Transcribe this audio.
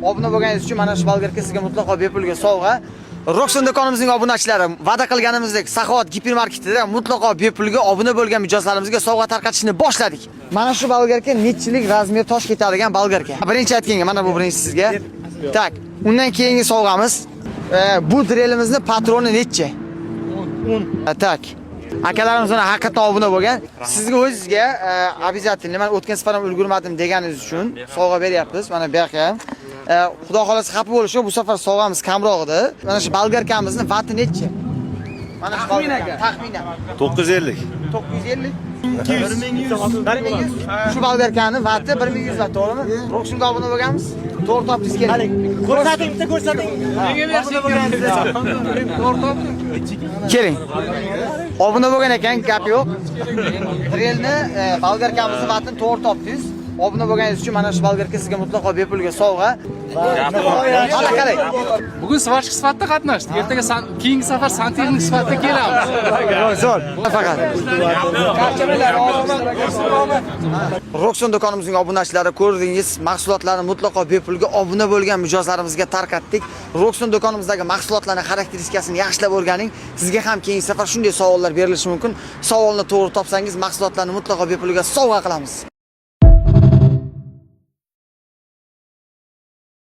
Obuna bo'lganingiz uchun mana shu bolgarka sizga mutlaqo bepulga sovg'a. Roxson do'konimizning obunachilari va'da qilganimizdek Saxovat gipermarketida mutlaqo bepulga obuna bo'lgan mijozlarimizga sovg'a tarqatishni boshladik. Mana shu bolgarka nechilik razmer tosh ketadigan bolgarka. Birinchi aytganga mana bu birinchi sizga. Tak, undan keyingi sovg'amiz bu drelimizni patroni necha? 10. Tak. Akalarimiz uni haqiqatan obuna bo'lgan. Sizga o'zingizga обязательно men o'tgan safar ham ulgurmadim deganingiz uchun sovg'a beryapmiz. Mana bu yoqqa ham. Xudo xolasa xafa bo'lishi bu safar sovg'amiz kamroq edi. Mana shu bolgarkamizni vati necha? Mana shu taxminan 950. 950. 1100. Shu bolgarkani vati 1100 vat, to'g'rimi? Roxsonga obuna bo'lganmiz. To'g'ri topdingiz keling. Ko'rsating, bitta ko'rsating. Nega bersin? To'g'ri topdim. Keling. Obuna bo'lgan ekan, gap yo'q. Drelni bolgarkamizni vatini to'g'ri topdingiz. Obuna bo'lganingiz uchun mana shu bolgarka sizga mutlaqo bepulga sovg'a. Mana qarang. Bugun svachka sifatida qatnashdik. Ertaga keyingi safar santexnik sifatida kelamiz. Zo'r. Faqat. Roxson do'konimizning obunachilari ko'rdingiz, mahsulotlarni mutlaqo bepulga obuna bo'lgan mijozlarimizga tarqatdik. Roxson do'konimizdagi mahsulotlarning xarakteristikasini yaxshilab o'rganing. Sizga ham keyingi safar shunday savollar berilishi mumkin. Savolni to'g'ri topsangiz, mahsulotlarni mutlaqo bepulga sovg'a qilamiz.